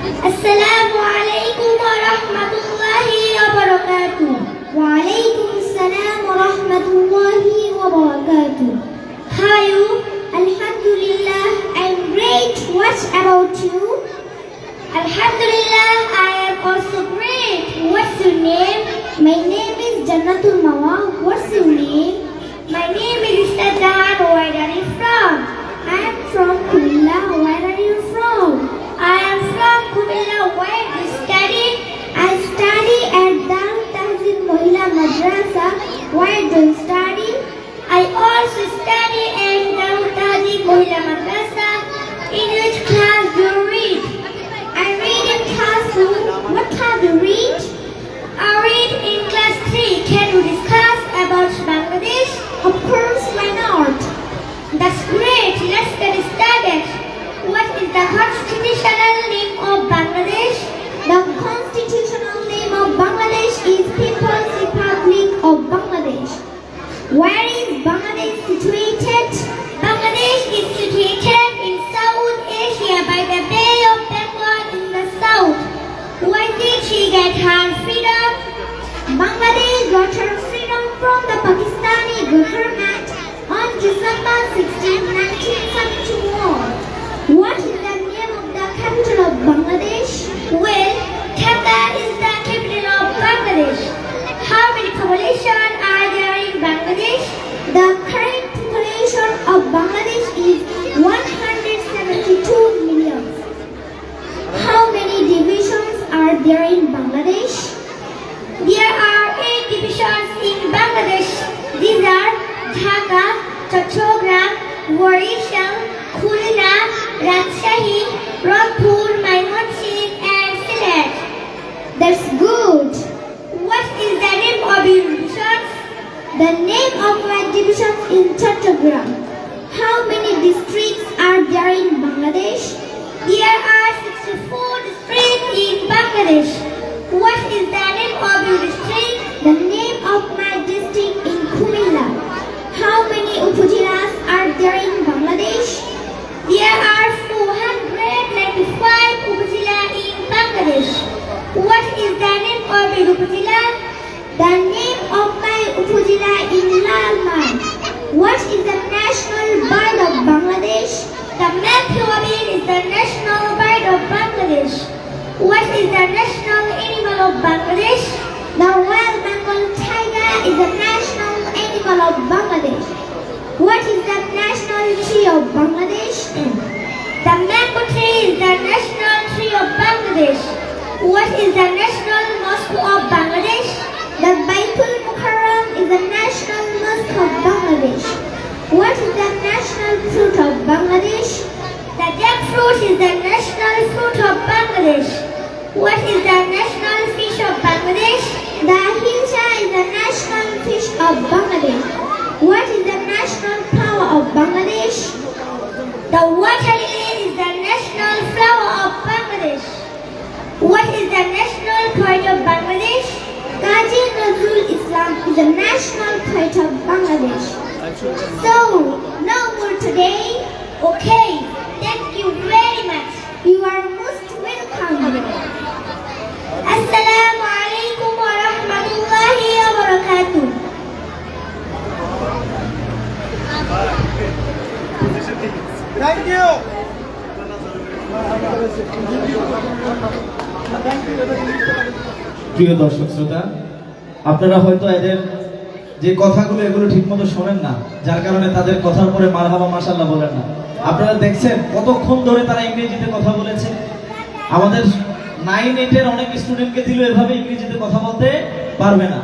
Assalamu alaikum wa rahmatullahi wa barakatuh. Wa alaikum assalam wa rahmatullahi wa barakatuh. How are you? Alhamdulillah, I'm great. What about you? Alhamdulillah, I am also great. What's your name? My name is Jannatul Mawa. What's your name? My name is Istadhan. Where are you from? I am from Kumilla. Where are you from? I am from Kumilla. Where do you study? I study at Darul Tahzib Mohila Madrasa. Where do you study? I also study at Darul Tahzib Mohila Madrasa. In which class do you read? I read in classroom. What class do you read? I read in class 3. Can we discuss about Bangladesh? Of course, why not? That's great. Let's get started. What is the constitutional name of Bangladesh? The constitutional name of Bangladesh is People's Republic of Bangladesh. Where is Bangladesh situated? Bangladesh is situated in South Asia by the Bay of Bengal in the south. When did she get her freedom? Bangladesh got her freedom from the Pakistani government on December 16, 1971. What is the name of the capital of Bangladesh? Well, Dhaka is the capital of Bangladesh. How many population are there in Bangladesh? The current population of Bangladesh is 172 million. How many divisions are there in Bangladesh? There are 8 divisions in Bangladesh. These are Dhaka, Chattogram, Warisham, Khulna, Rajshahi, Rangpur, Mymensingh and Sylhet. That's good. What is the name of your divisions? The name of my division is Chattogram. How many districts are there in Bangladesh? There are 64 districts in Bangladesh. What is the name of your district? The name of my district is Kumilla. How many upazilas are there in Bangladesh? There are 495 upazilas in Bangladesh. What is the name of your upazila? The name of my upazila is Lalman. What is the national bird of Bangladesh? The Mathiawin is the national bird of Bangladesh. What is the national animal of Bangladesh? The Royal Bengal tiger is the national animal of Bangladesh. What is the national tree of Bangladesh? The mango tree is the national tree of Bangladesh. What is the national mosque of Bangladesh? The Baitul Mukarram is the national mosque of Bangladesh. What is the national fruit of Bangladesh? The jackfruit is the national fruit of Bangladesh. What is the national fish of Bangladesh? The hilsa is the national fish of Bangladesh. What is the national flower of Bangladesh? The water lily is the national flower of Bangladesh. What is the national poet of Bangladesh? Qazi Nazrul Islam is the national poet of Bangladesh. So, no more today? Okay, thank you very much. You are most welcome. Assalamu alaikum wa rahmatullahi wa barakatuh. Thank you. প্রিয় দর্শক শ্রোতা, আপনারা হয়তো এদের যে কথাগুলো এগুলো ঠিকমতো শোনেন না, যার কারণে তাদের কথার পরে মারহাবা মাশাআল্লাহ বলেন না। আপনারা দেখছেন কতক্ষণ ধরে তারা ইংরেজিতে কথা বলেছে। আমাদের 9-8 অনেক স্টুডেন্টকে দিল এভাবে ইংরেজিতে কথা বলতে পারবে না।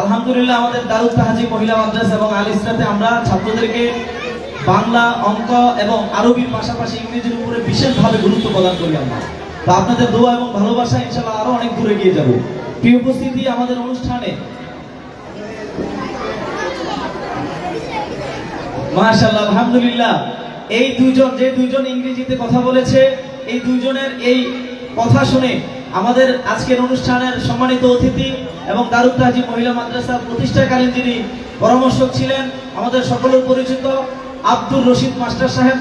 আলহামদুলিল্লাহ আমাদের দারুল তাহজিব মহিলা মাদ্রাসা এবং আল ইসরাতে আমরা ছাত্রদেরকে বাংলা, অঙ্ক এবং আরবির পাশাপাশি ইংরেজির উপরে বিশেষভাবে গুরুত্ব প্রদান করি আমরা। তো আপনাদের দোয়া এবং ভালোবাসা ইনশাআল্লাহ আরো অনেক দূরে এগিয়ে যাব। প্রিয় উপস্থিতি, আমাদের অনুষ্ঠানে মাশাআল্লাহ আলহামদুলিল্লাহ এই দুইজন ইংরেজিতে কথা বলেছে, এই দুইজনের এই কথা শুনে আমাদের আজকের অনুষ্ঠানের সম্মানিত অতিথি এবং দারুল তাহজিব মহিলা মাদ্রাসা প্রতিষ্ঠাকালীন যিনি পরামর্শক ছিলেন আমাদের সকলের পরিচিত আব্দুর রশিদ মাস্টার সাহেব